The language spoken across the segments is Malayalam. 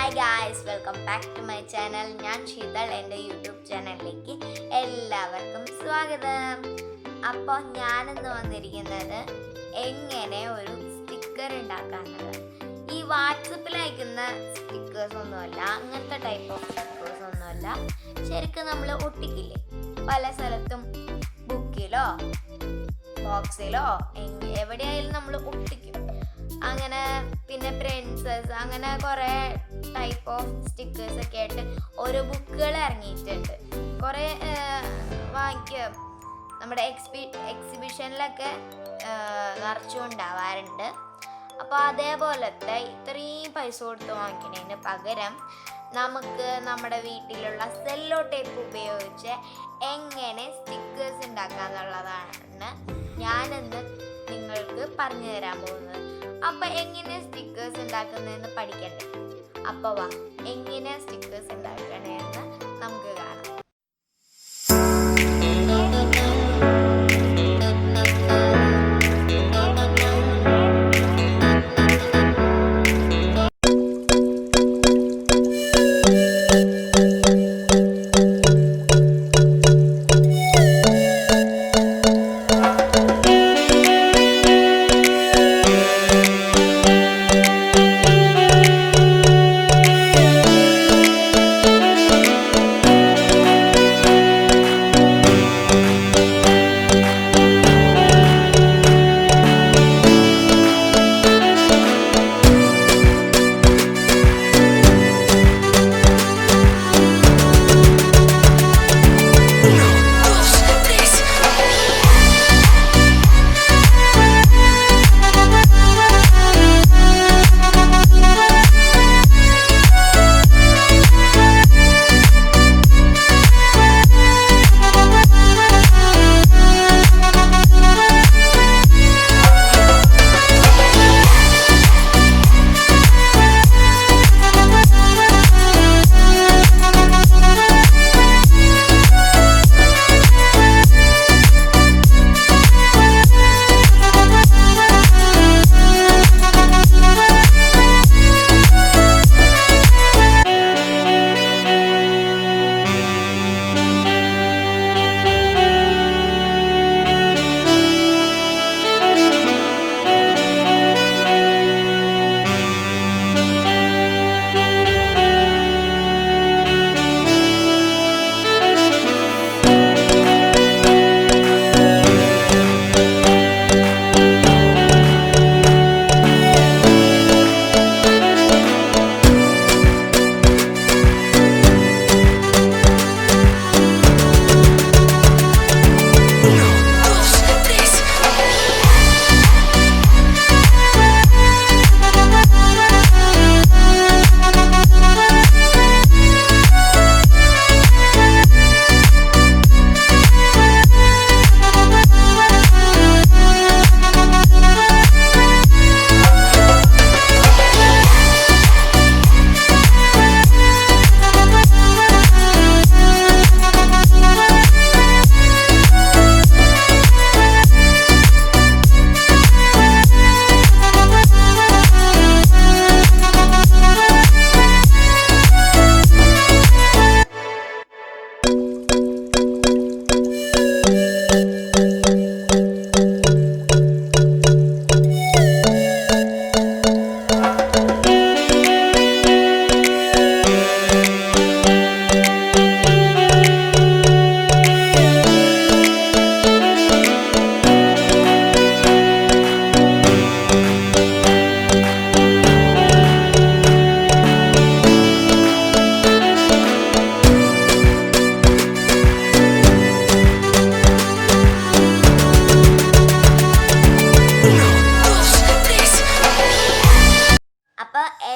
Hi guys, welcome back to my channel. ഞാൻ ഷീതൾ. എൻ്റെ യൂട്യൂബ് ചാനലിലേക്ക് എല്ലാവർക്കും സ്വാഗതം. അപ്പോൾ ഞാനിന്ന് വന്നിരിക്കുന്നത് എങ്ങനെ ഒരു സ്റ്റിക്കർ ഉണ്ടാക്കാന്നുള്ളത്. ഈ വാട്സപ്പിൽ അയക്കുന്ന സ്റ്റിക്കേഴ്സ് ഒന്നുമല്ല, അങ്ങനത്തെ ടൈപ്പ് ഓഫ് സ്റ്റിക്കേഴ്സ് ഒന്നുമല്ല. ശരിക്കും നമ്മൾ ഒട്ടിക്കില്ലേ പല സ്ഥലത്തും, ബുക്കിലോ ബോക്സിലോ എവിടെയായാലും നമ്മൾ ഒട്ടിക്കും. അങ്ങനെ പിന്നെ പ്രിൻസസ്, അങ്ങനെ കുറേ ടൈപ്പ് ഓഫ് സ്റ്റിക്കേഴ്സ് ഒക്കെ ആയിട്ട് ഓരോ ബുക്കുകൾ ഇറങ്ങിയിട്ടുണ്ട്. കുറേ വാങ്ങിക്കുക നമ്മുടെ എക്സിബിഷനിലൊക്കെ നിറച്ചുകൊണ്ടാവാറുണ്ട്. അപ്പോൾ അതേപോലത്തെ ഇത്രയും പൈസ കൊടുത്ത് വാങ്ങിക്കുന്നതിന് പകരം നമുക്ക് നമ്മുടെ വീട്ടിലുള്ള സെല്ലോ ടേപ്പ് ഉപയോഗിച്ച് എങ്ങനെ സ്റ്റിക്കേഴ്സ് ഉണ്ടാക്കാന്നുള്ളതാണ് ഞാനിന്ന് നിങ്ങൾക്ക് പറഞ്ഞു തരാൻ പോകുന്നത്. അപ്പോൾ എങ്ങനെ സ്റ്റിക്കേഴ്സ് ഉണ്ടാക്കുന്നതെന്ന് പഠിക്കണ്ടേ? അപ്പോൾ വാ, എങ്ങനെ സ്റ്റിക്കേഴ്സ് ഉണ്ടാക്കണേന്ന് നമുക്ക് കാണാം.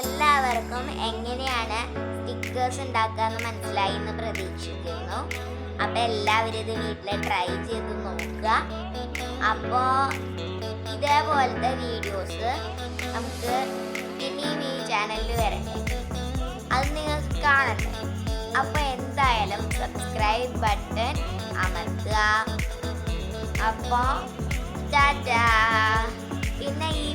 എല്ലാവർക്കും എങ്ങനെയാണ് സ്റ്റിക്കേഴ്സ് ഉണ്ടാക്കാന്ന് മനസ്സിലായി എന്ന് പ്രതീക്ഷിക്കുന്നു. അപ്പോൾ എല്ലാവരും ഇത് വീട്ടിൽ ട്രൈ ചെയ്ത് നോക്കുക. അപ്പോൾ ഇതേപോലത്തെ വീഡിയോസ് നമുക്ക് ഇനിയും ഈ ചാനലിൽ വരട്ടെ, അത് നിങ്ങൾക്ക് കാണട്ടെ. അപ്പോൾ എന്തായാലും സബ്സ്ക്രൈബ് ബട്ടൺ അമർത്തുക. അപ്പോൾ ടാറ്റാ. പിന്നെ ഈ